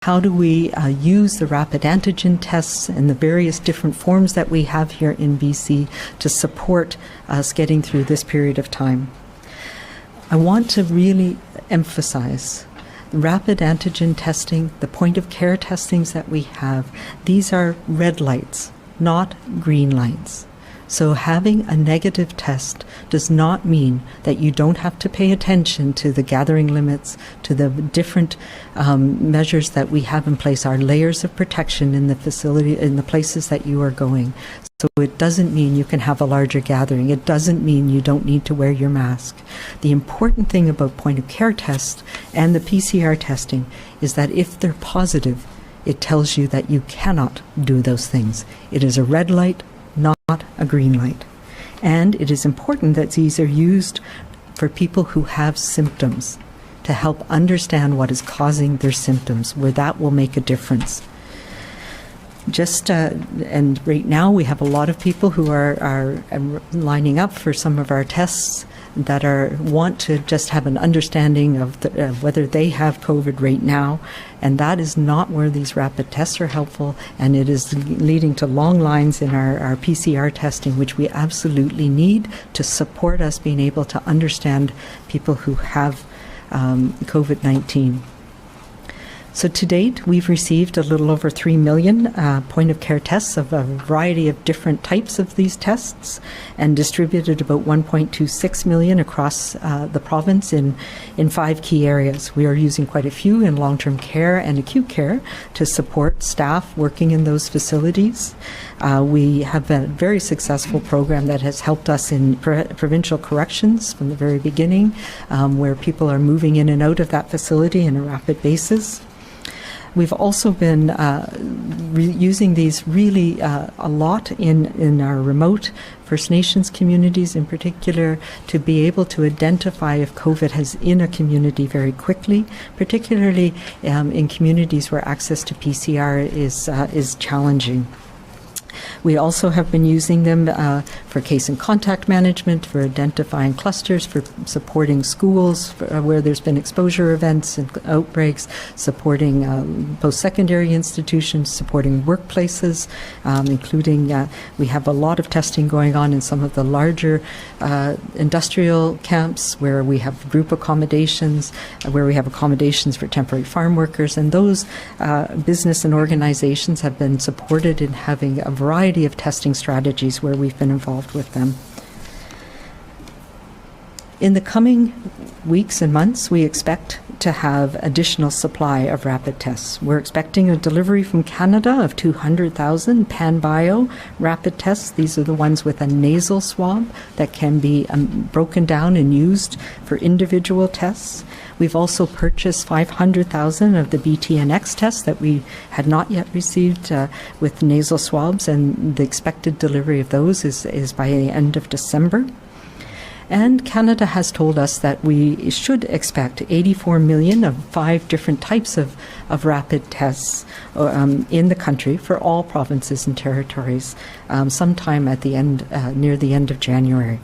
How do we use the rapid antigen tests and the various different forms that we have here in BC to support us getting through this period of time? I want to really emphasize rapid antigen testing, the point of care testings that we have. These are red lights, not green lights. So having a negative test does not mean that you don't have to pay attention to the gathering limits, to the different measures that we have in place, our layers of protection in the facility, in the places that you are going. So it doesn't mean you can have a larger gathering. It doesn't mean you don't need to wear your mask. The important thing about point of care tests and the PCR testing is that if they're positive, it tells you that you cannot do those things. It is a red light, not a green light. And it is important that these are used for people who have symptoms to help understand what is causing their symptoms, where that will make a difference. And right now we have a lot of people who are lining up for some of our tests that want to just have an understanding of whether they have COVID right now, and that is not where these rapid tests are helpful, and it is leading to long lines in our PCR testing, which we absolutely need to support us being able to understand people who have COVID-19. So to date, we've received a little over 3 million point-of-care tests of a variety of different types of these tests, and distributed about 1.26 million across the province in 5 key areas. We are using quite a few in long-term care and acute care to support staff working in those facilities. We have a very successful program that has helped us in provincial corrections from the very beginning, where people are moving in and out of that facility on a rapid basis. We've also been using these really a lot in our remote First Nations communities in particular, to be able to identify if COVID is in a community very quickly, particularly in communities where access to PCR is challenging. We also have been using them for case and contact management, for identifying clusters, for supporting schools where there's been exposure events and outbreaks, supporting post-secondary institutions, supporting workplaces, including we have a lot of testing going on in some of the larger industrial camps where we have group accommodations, where we have accommodations for temporary farm workers, and those business and organizations have been supported in having a variety of testing strategies where we've been involved with them. In the coming weeks and months, we expect to have additional supply of rapid tests. We're expecting a delivery from Canada of 200,000 PanBio rapid tests. These are the ones with a nasal swab that can be broken down and used for individual tests. We've also purchased 500,000 of the BTNX tests that we had not yet received with nasal swabs, and the expected delivery of those is by the end of December. And Canada has told us that we should expect 84 million of 5 different types of rapid tests in the country for all provinces and territories sometime at the end, near the end of January.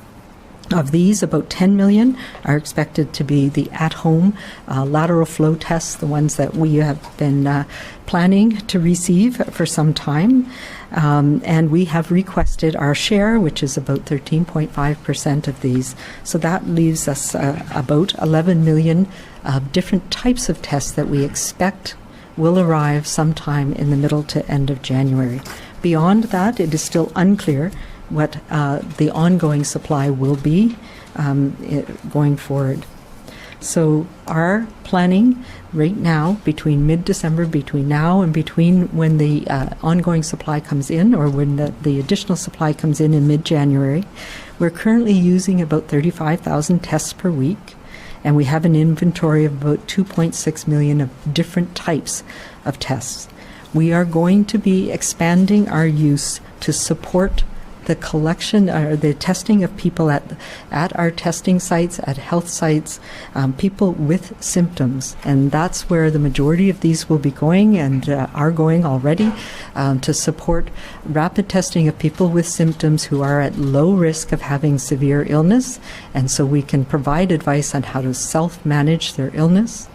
Of these, about 10 million are expected to be the at-home lateral flow tests, the ones that we have been planning to receive for some time. And we have requested our share, which is about 13.5% of these. So that leaves us about 11 million different types of tests that we expect will arrive sometime in the middle to end of January. Beyond that, it is still unclear what the ongoing supply will be going forward. So our planning right now, between mid-December, between now and between when the ongoing supply comes in, or when the additional supply comes in mid-January, we're currently using about 35,000 tests per week, and we have an inventory of about 2.6 million of different types of tests. We are going to be expanding our use to support the collection or the testing of people at our testing sites, at health sites, people with symptoms. And that's where the majority of these will be going and are going already, to support rapid testing of people with symptoms who are at low risk of having severe illness. And so we can provide advice on how to self-manage their illness.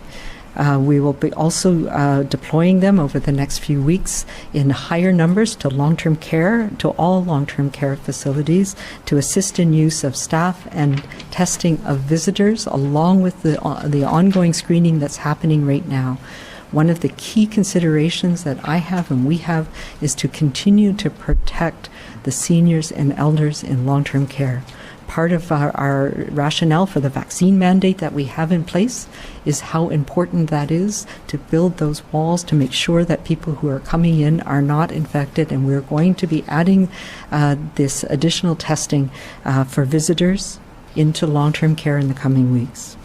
We will be also deploying them over the next few weeks in higher numbers to long-term care, to all long-term care facilities, to assist in use of staff and testing of visitors, along with the ongoing screening that's happening right now. One of the key considerations that I have and we have is to continue to protect the seniors and elders in long-term care. Part of our rationale for the vaccine mandate that we have in place is how important that is to build those walls to make sure that people who are coming in are not infected, and we're going to be adding this additional testing for visitors into long-term care in the coming weeks.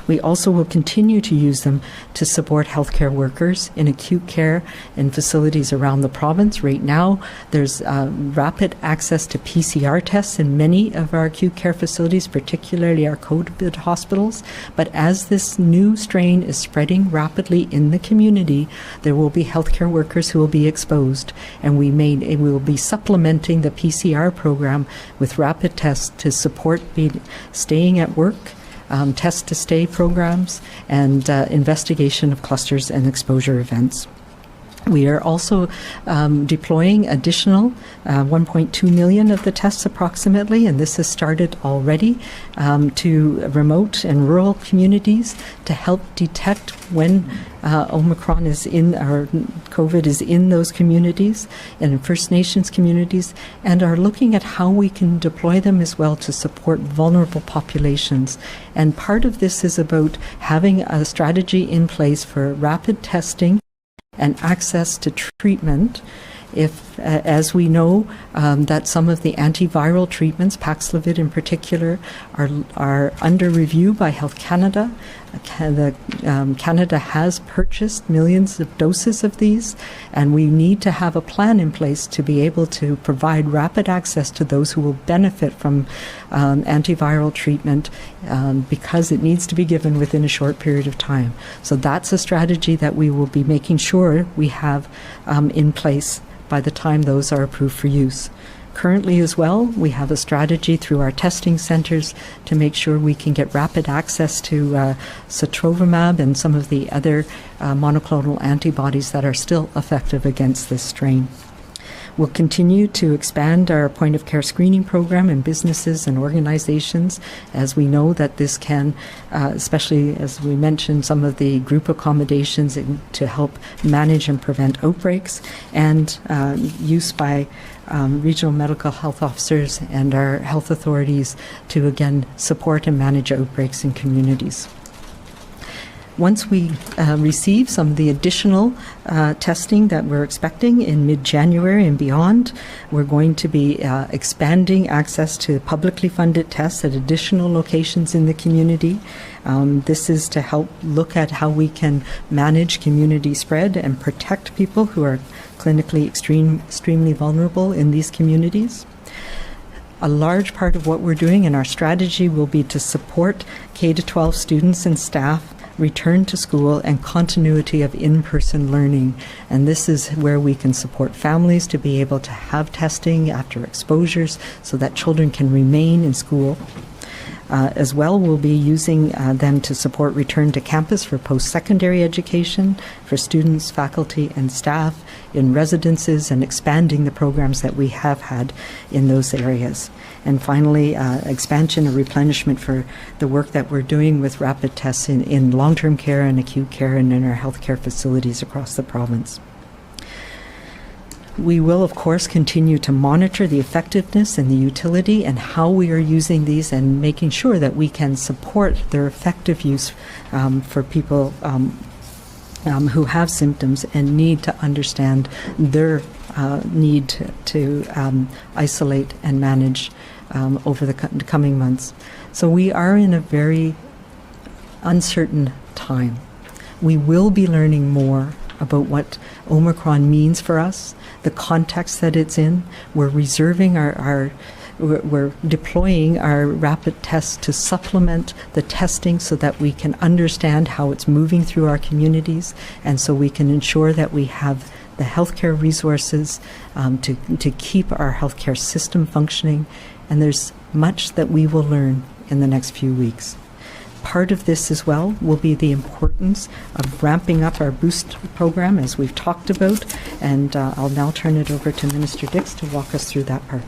We also will continue to use them to support healthcare workers in acute care in facilities around the province. Right now, there's rapid access to PCR tests in many of our acute care facilities, particularly our COVID hospitals. But as this new strain is spreading rapidly in the community, there will be healthcare workers who will be exposed, and we will be supplementing the PCR program with rapid tests to support staying at work, test to stay programs, and investigation of clusters and exposure events. We are also deploying additional 1.2 million of the tests approximately, and this has started already, to remote and rural communities to help detect when Omicron is in, or COVID is in those communities and in First Nations communities, and are looking at how we can deploy them as well to support vulnerable populations. And part of this is about having a strategy in place for rapid testing and access to treatment. If, as we know, that some of the antiviral treatments, Paxlovid in particular, are under review by Health Canada. Canada has purchased millions of doses of these, and we need to have a plan in place to be able to provide rapid access to those who will benefit from antiviral treatment, because it needs to be given within a short period of time. So that's a strategy that we will be making sure we have in place by the time those are approved for use. Currently as well, we have a strategy through our testing centres to make sure we can get rapid access to sotrovimab and some of the other monoclonal antibodies that are still effective against this strain. We'll continue to expand our point-of-care screening program in businesses and organizations, as we know that this can, especially as we mentioned, some of the group accommodations to help manage and prevent outbreaks, and use by regional medical health officers and our health authorities to, again, support and manage outbreaks in communities. Once we receive some of the additional testing that we're expecting in mid-January and beyond, we're going to be expanding access to publicly funded tests at additional locations in the community. This is to help look at how we can manage community spread and protect people who are clinically extremely vulnerable in these communities. A large part of what we're doing in our strategy will be to support K-12 students and staff return to school and continuity of in-person learning. And this is where we can support families to be able to have testing after exposures so that children can remain in school. As well, we'll be using them to support return to campus for post-secondary education for students, faculty, and staff in residences, and expanding the programs that we have had in those areas. And finally, expansion and replenishment for the work that we're doing with rapid tests in long-term care and acute care and in our healthcare facilities across the province. We will, of course, continue to monitor the effectiveness and the utility and how we are using these, and making sure that we can support their effective use for people who have symptoms and need to understand their need to isolate and manage over the coming months. So we are in a very uncertain time. We will be learning more about what Omicron means for us, the context that it's in. We're reserving we're deploying our rapid tests to supplement the testing so that we can understand how it's moving through our communities, and so we can ensure that we have the healthcare resources to keep our healthcare system functioning. And there's much that we will learn in the next few weeks. part of this as well will be the importance of ramping up our boost program, as we've talked about, and I'll now turn it over to Minister Dix to walk us through that part.